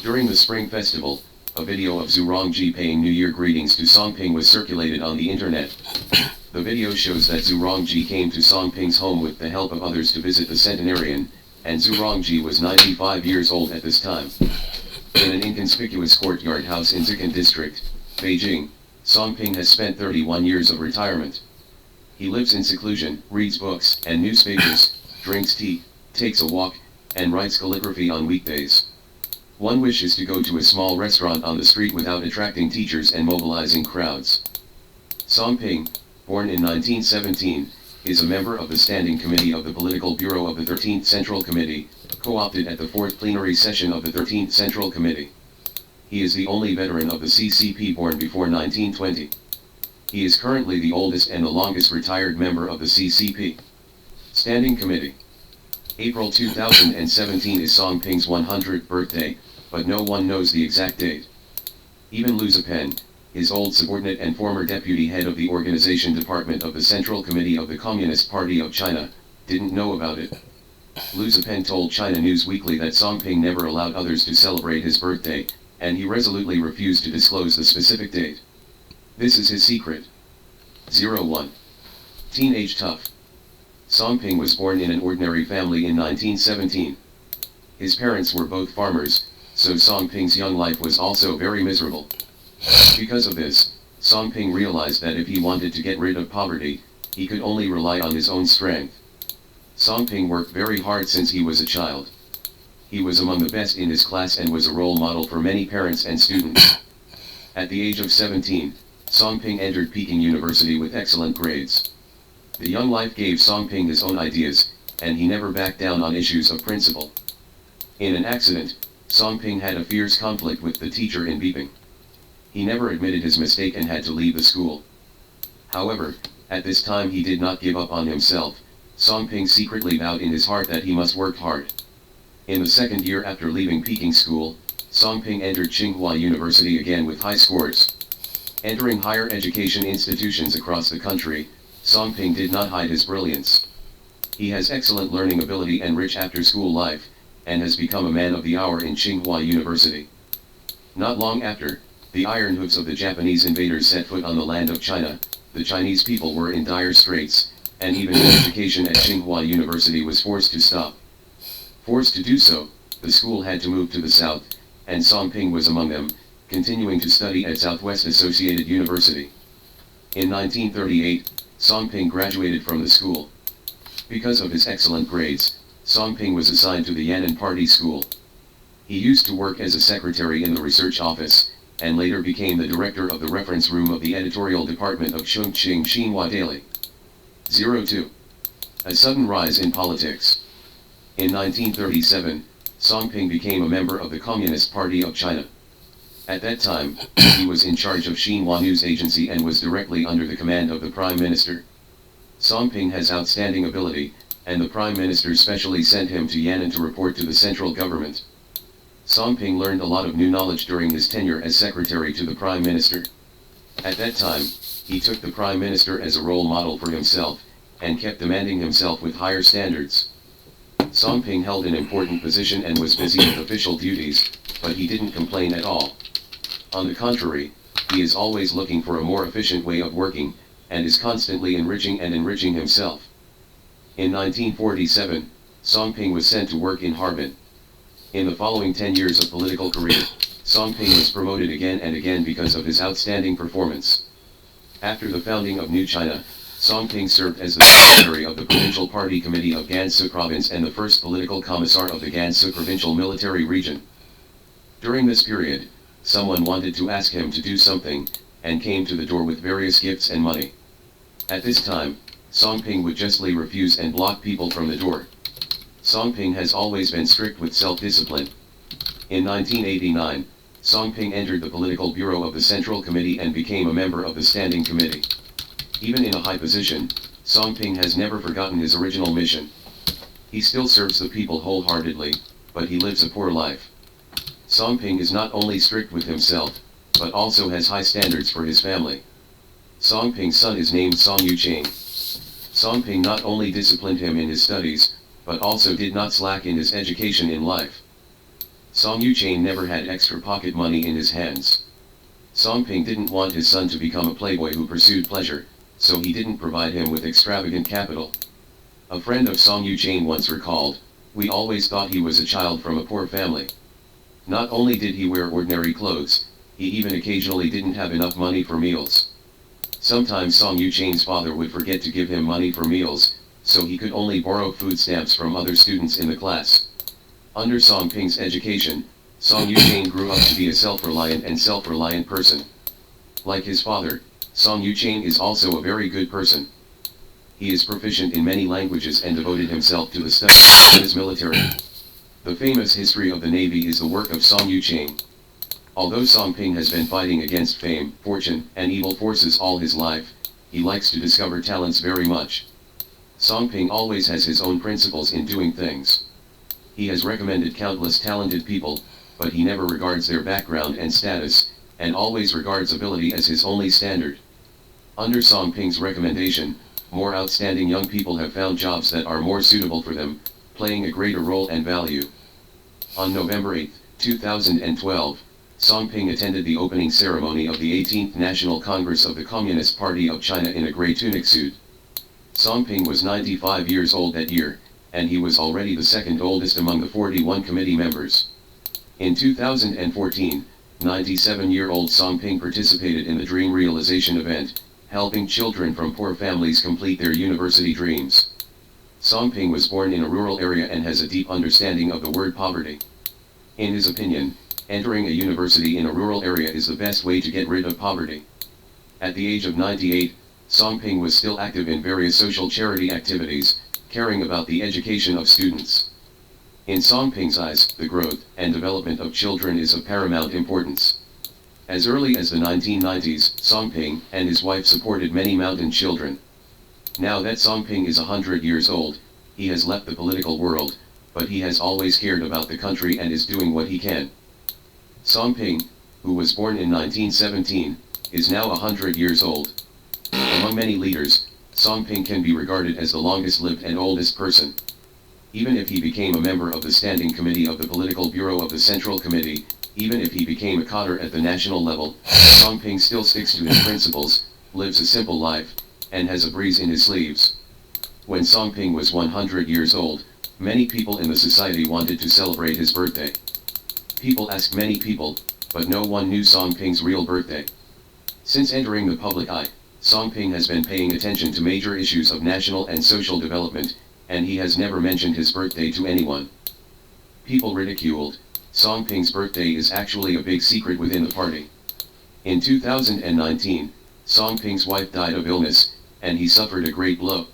During the Spring Festival, a video of Zhu Rongji paying New Year greetings to Song Ping was circulated on the internet. The video shows that Zhu Rongji came to Song Ping's home with the help of others to visit the centenarian, and Zhu Rongji was 95 years old at this time. In an inconspicuous courtyard house in Zikan District, Beijing, Song Ping has spent 31 years of retirement. He lives in seclusion, reads books and newspapers, drinks tea, takes a walk, and writes calligraphy on weekdays. One wish is to go to a small restaurant on the street without attracting teachers and mobilizing crowds. Song Ping, born in 1917, is a member of the Standing Committee of the Political Bureau of the 13th Central Committee, co-opted at the 4th plenary session of the 13th Central Committee. He is the only veteran of the CCP born before 1920. He is currently the oldest and the longest retired member of the CCP. Standing Committee. April 2017 is Song Ping's 100th birthday, but no one knows the exact date. Even Liu Zhipen, his old subordinate and former deputy head of the organization department of the Central Committee of the Communist Party of China, didn't know about it. Liu Zhipen told China News Weekly that Song Ping never allowed others to celebrate his birthday, and he resolutely refused to disclose the specific date. This is his secret. 01. Teenage Tough. Song Ping was born in an ordinary family in 1917. His parents were both farmers, so Song Ping's young life was also very miserable. Because of this, Song Ping realized that if he wanted to get rid of poverty, he could only rely on his own strength. Song Ping worked very hard since he was a child. He was among the best in his class and was a role model for many parents and students. At the age of 17, Song Ping entered Peking University with excellent grades. The young life gave Song Ping his own ideas, and he never backed down on issues of principle. In an accident, Song Ping had a fierce conflict with the teacher in Beiping. He never admitted his mistake and had to leave the school. However, at this time he did not give up on himself. Song Ping secretly vowed in his heart that he must work hard. In the second year after leaving Peking School, Song Ping entered Tsinghua University again with high scores. Entering higher education institutions across the country, Song Ping did not hide his brilliance. He has excellent learning ability and rich after-school life, and has become a man of the hour in Tsinghua University. Not long after, the iron hooves of the Japanese invaders set foot on the land of China, the Chinese people were in dire straits, and even education at Tsinghua University was forced to stop. Forced to do so, the school had to move to the south, and Song Ping was among them, continuing to study at Southwest Associated University. In 1938, Song Ping graduated from the school. Because of his excellent grades, Song Ping was assigned to the Yan'an Party School. He used to work as a secretary in the research office, and later became the director of the reference room of the editorial department of Chongqing Xinhua Daily. 02. A sudden rise in politics. In 1937, Song Ping became a member of the Communist Party of China. At that time, he was in charge of Xinhua News Agency and was directly under the command of the Prime Minister. Song Ping has outstanding ability, and the Prime Minister specially sent him to Yan'an to report to the central government. Song Ping learned a lot of new knowledge during his tenure as secretary to the Prime Minister. At that time, he took the Prime Minister as a role model for himself, and kept demanding himself with higher standards. Song Ping held an important position and was busy with official duties, but he didn't complain at all. On the contrary, he is always looking for a more efficient way of working, and is constantly enriching himself. In 1947, Song Ping was sent to work in Harbin. In the following 10 years of political career, Song Ping was promoted again and again because of his outstanding performance. After the founding of New China, Song Ping served as the secretary of the Provincial Party Committee of Gansu Province and the first political commissar of the Gansu Provincial Military Region. During this period, someone wanted to ask him to do something, and came to the door with various gifts and money. At this time, Song Ping would justly refuse and block people from the door. Song Ping has always been strict with self-discipline. In 1989, Song Ping entered the political bureau of the Central Committee and became a member of the Standing Committee. Even in a high position, Song Ping has never forgotten his original mission. He still serves the people wholeheartedly, but he lives a poor life. Song Ping is not only strict with himself, but also has high standards for his family. Song Ping's son is named Song Yuching. Song Ping not only disciplined him in his studies, but also did not slack in his education in life. Song Yuchang never had extra pocket money in his hands. Song Ping didn't want his son to become a playboy who pursued pleasure, so he didn't provide him with extravagant capital. A friend of Song Yuchang once recalled, "We always thought he was a child from a poor family. Not only did he wear ordinary clothes, he even occasionally didn't have enough money for meals. Sometimes Song Yuchang's father would forget to give him money for meals, so he could only borrow food stamps from other students in the class." Under Song Ping's education, Song Yuchang grew up to be a self-reliant person. Like his father, Song Yuchang is also a very good person. He is proficient in many languages and devoted himself to the study of his military. The famous history of the Navy is the work of Song Yuchang. Although Song Ping has been fighting against fame, fortune, and evil forces all his life, he likes to discover talents very much. Song Ping always has his own principles in doing things. He has recommended countless talented people, but he never regards their background and status, and always regards ability as his only standard. Under Song Ping's recommendation, more outstanding young people have found jobs that are more suitable for them, playing a greater role and value. On November 8, 2012, Song Ping attended the opening ceremony of the 18th National Congress of the Communist Party of China in a gray tunic suit. Song Ping was 95 years old that year, and he was already the second oldest among the 41 committee members. In 2014, 97-year-old Song Ping participated in the Dream Realization event, helping children from poor families complete their university dreams. Song Ping was born in a rural area and has a deep understanding of the word poverty. In his opinion, entering a university in a rural area is the best way to get rid of poverty. At the age of 98, Song Ping was still active in various social charity activities, caring about the education of students. In Song Ping's eyes, the growth and development of children is of paramount importance. As early as the 1990s, Song Ping and his wife supported many mountain children. Now that Song Ping is 100 years old, he has left the political world, but he has always cared about the country and is doing what he can. Song Ping, who was born in 1917, is now 100 years old. Among many leaders, Song Ping can be regarded as the longest-lived and oldest person. Even if he became a member of the Standing Committee of the Political Bureau of the Central Committee, even if he became a cadre at the national level, Song Ping still sticks to his principles, lives a simple life, and has a breeze in his sleeves. When Song Ping was 100 years old, many people in the society wanted to celebrate his birthday. People asked many people, but no one knew Song Ping's real birthday. Since entering the public eye, Song Ping has been paying attention to major issues of national and social development, and he has never mentioned his birthday to anyone. People ridiculed, Song Ping's birthday is actually a big secret within the party. In 2019, Song Ping's wife died of illness, and he suffered a great blow.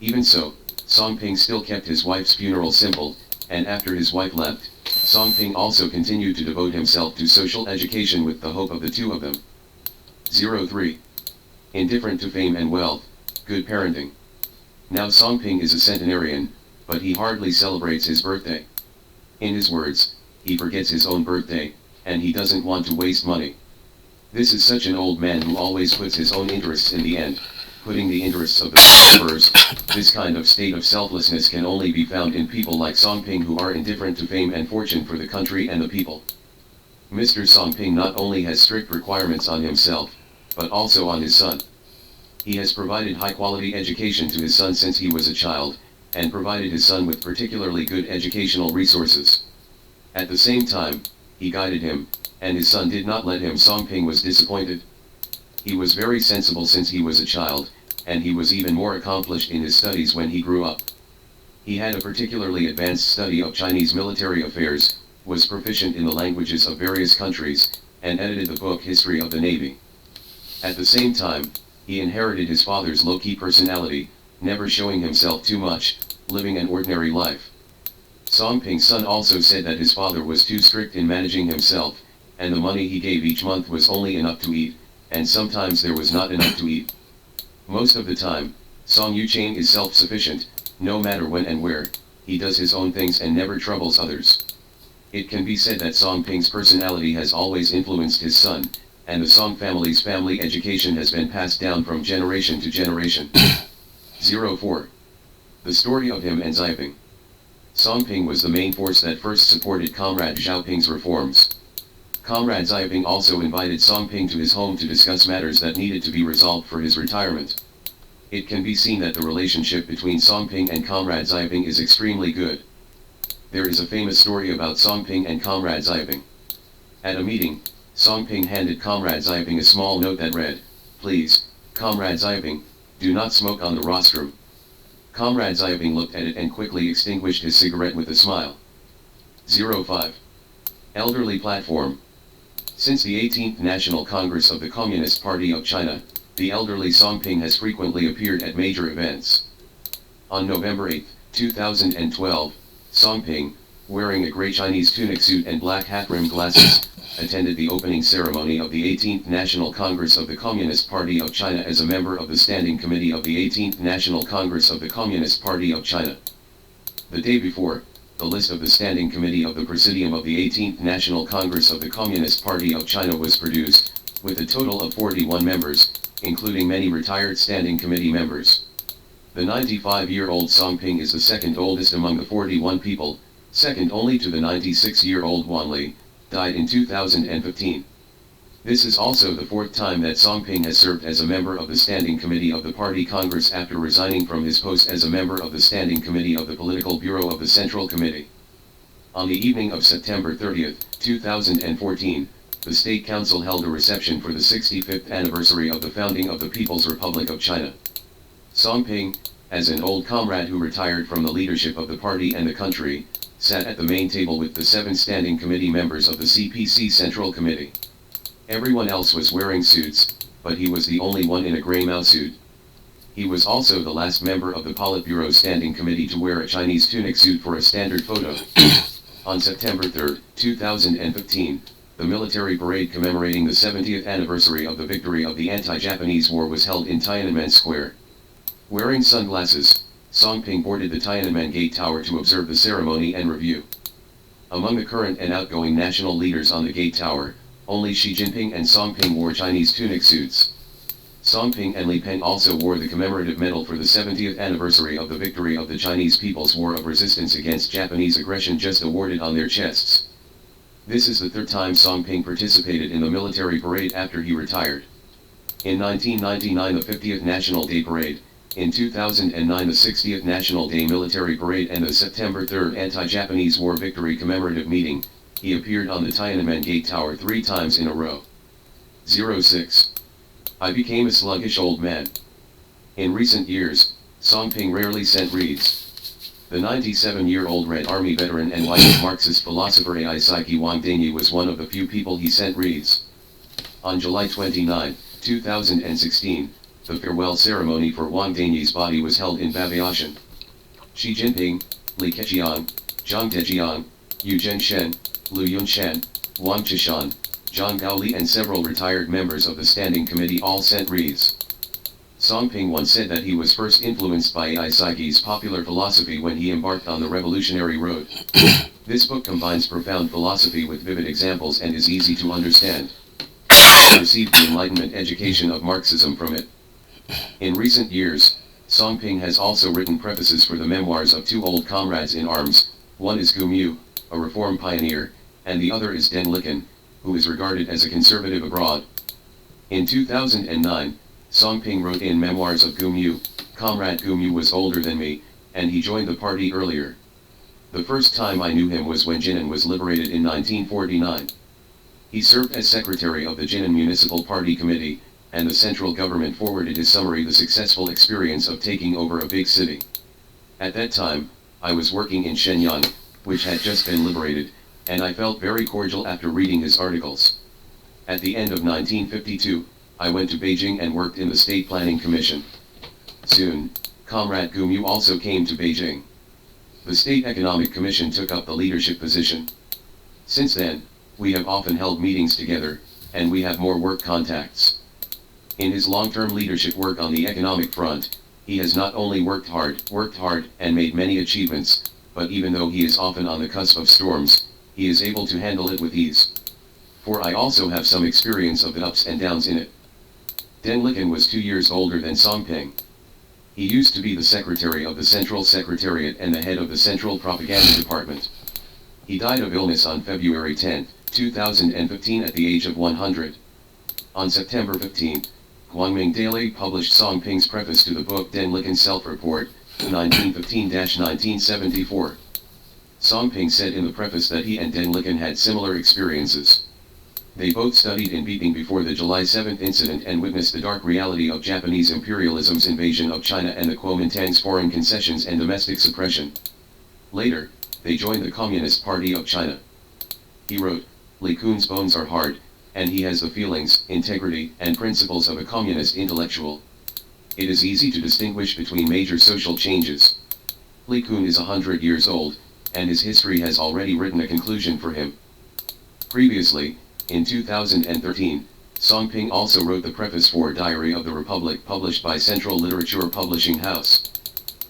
Even so, Song Ping still kept his wife's funeral simple, and after his wife left, Song Ping also continued to devote himself to social education with the hope of the two of them. 03. Indifferent to fame and wealth, good parenting. Now Song Ping is a centenarian, but he hardly celebrates his birthday. In his words, he forgets his own birthday, and he doesn't want to waste money. This is such an old man who always puts his own interests in the end, putting the interests of the people first. This kind of state of selflessness can only be found in people like Song Ping who are indifferent to fame and fortune for the country and the people. Mr. Song Ping not only has strict requirements on himself, but also on his son. He has provided high-quality education to his son since he was a child, and provided his son with particularly good educational resources. At the same time, he guided him, and his son did not let him. Song Ping was disappointed. He was very sensible since he was a child, and he was even more accomplished in his studies when he grew up. He had a particularly advanced study of Chinese military affairs, was proficient in the languages of various countries, and edited the book History of the Navy. At the same time, he inherited his father's low-key personality, never showing himself too much, living an ordinary life. Song Ping's son also said that his father was too strict in managing himself, and the money he gave each month was only enough to eat, and sometimes there was not enough to eat. Most of the time, Song Yuchang is self-sufficient, no matter when and where, he does his own things and never troubles others. It can be said that Song Ping's personality has always influenced his son, and the Song family's family education has been passed down from generation to generation. 04. The story of him and Xiping. Song Ping was the main force that first supported Comrade Xiaoping's reforms. Comrade Xiaoping also invited Song Ping to his home to discuss matters that needed to be resolved for his retirement. It can be seen that the relationship between Song Ping and Comrade Xiaoping is extremely good. There is a famous story about Song Ping and Comrade Xiaoping. At a meeting, Song Ping handed Comrade Xiaoping a small note that read, "Please, Comrade Xiaoping, do not smoke on the rostrum." Comrade Xiaoping looked at it and quickly extinguished his cigarette with a smile. 05. Elderly Platform. Since the 18th National Congress of the Communist Party of China, the elderly Song Ping has frequently appeared at major events. On November 8, 2012, Song Ping, wearing a gray Chinese tunic suit and black hat-rimmed glasses, attended the opening ceremony of the 18th National Congress of the Communist Party of China as a member of the Standing Committee of the 18th National Congress of the Communist Party of China. The day before, the list of the Standing Committee of the Presidium of the 18th National Congress of the Communist Party of China was produced, with a total of 41 members, including many retired Standing Committee members. The 95-year-old Song Ping is the second oldest among the 41 people, second only to the 96-year-old Wan Li, died in 2015. This is also the fourth time that Song Ping has served as a member of the Standing Committee of the Party Congress after resigning from his post as a member of the Standing Committee of the Political Bureau of the Central Committee. On the evening of September 30, 2014, the State Council held a reception for the 65th anniversary of the founding of the People's Republic of China. Song Ping, as an old comrade who retired from the leadership of the party and the country, sat at the main table with the 7 standing committee members of the CPC Central Committee. Everyone else was wearing suits, but he was the only one in a grey Mao suit. He was also the last member of the Politburo Standing Committee to wear a Chinese tunic suit for a standard photo. On September 3, 2015, the military parade commemorating the 70th anniversary of the victory of the anti-Japanese war was held in Tiananmen Square. Wearing sunglasses, Song Ping boarded the Tiananmen Gate Tower to observe the ceremony and review. Among the current and outgoing national leaders on the Gate Tower, only Xi Jinping and Song Ping wore Chinese tunic suits. Song Ping and Li Peng also wore the commemorative medal for the 70th anniversary of the victory of the Chinese People's War of Resistance against Japanese aggression just awarded on their chests. This is the third time Song Ping participated in the military parade after he retired. In 1999 the 50th National Day Parade, in 2009 the 60th National Day Military Parade and the September 3rd Anti-Japanese War Victory Commemorative Meeting, he appeared on the Tiananmen Gate Tower 3 times in a row. 06. I became a sluggish old man. In recent years, Song Ping rarely sent reads. The 97-year-old Red Army veteran and wife of Marxist philosopher Ai Saiki Wang Dingyi was one of the few people he sent reads. On July 29, 2016, the farewell ceremony for Wang Dingyi's body was held in Babaoshan. Xi Jinping, Li Keqiang, Zhang Dejiang, Yu Zhenshen, Lu Yunshan, Wang Chishan, Zhang Gaoli and several retired members of the Standing Committee all sent wreaths. Song Ping once said that he was first influenced by Ai Saiki's popular philosophy when he embarked on the revolutionary road. This book combines profound philosophy with vivid examples and is easy to understand. He received the Enlightenment education of Marxism from it. In recent years, Song Ping has also written prefaces for the memoirs of 2 old comrades in arms. One is Gu Mu, a reform pioneer, and the other is Deng Liken, who is regarded as a conservative abroad. In 2009, Song Ping wrote in Memoirs of Gu Mu, "Comrade Gu Mu was older than me, and he joined the party earlier. The first time I knew him was when Jinan was liberated in 1949. He served as secretary of the Jinan Municipal Party Committee, and the central government forwarded his summary the successful experience of taking over a big city. At that time, I was working in Shenyang, which had just been liberated, and I felt very cordial after reading his articles. At the end of 1952, I went to Beijing and worked in the State Planning Commission. Soon, Comrade Gu Mu also came to Beijing. The State Economic Commission took up the leadership position. Since then, we have often held meetings together, and we have more work contacts. In his long-term leadership work on the economic front, he has not only worked hard, and made many achievements, but even though he is often on the cusp of storms, he is able to handle it with ease. For I also have some experience of the ups and downs in it. Deng Liken was 2 years older than Song Ping. He used to be the secretary of the Central Secretariat and the head of the Central Propaganda Department. He died of illness on February 10, 2015 at the age of 100. On September 15, Guangming Daily published Song Ping's preface to the book Den Liken Self-Report, 1915-1974. Song Ping said in the preface that he and Den Liken had similar experiences. They both studied in Beijing before the July 7 incident and witnessed the dark reality of Japanese imperialism's invasion of China and the Kuomintang's foreign concessions and domestic suppression. Later, they joined the Communist Party of China. He wrote, Li Kun's bones are hard, and he has the feelings, integrity, and principles of a communist intellectual. It is easy to distinguish between major social changes. Li Kun is 100 years old, and his history has already written a conclusion for him. Previously, in 2013, Song Ping also wrote the preface for Diary of the Republic published by Central Literature Publishing House.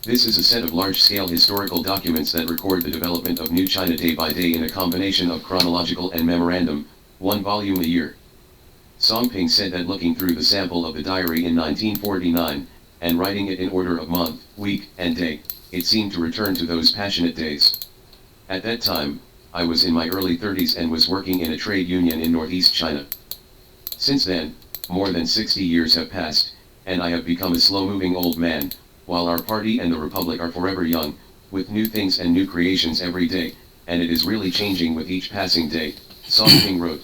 This is a set of large-scale historical documents that record the development of New China day by day in a combination of chronological and memorandum, one volume a year. Song Ping said that looking through the sample of the diary in 1949, and writing it in order of month, week, and day, it seemed to return to those passionate days. At that time, I was in my early 30s and was working in a trade union in northeast China. Since then, more than 60 years have passed, and I have become a slow-moving old man, while our party and the Republic are forever young, with new things and new creations every day, and it is really changing with each passing day, Song Ping wrote.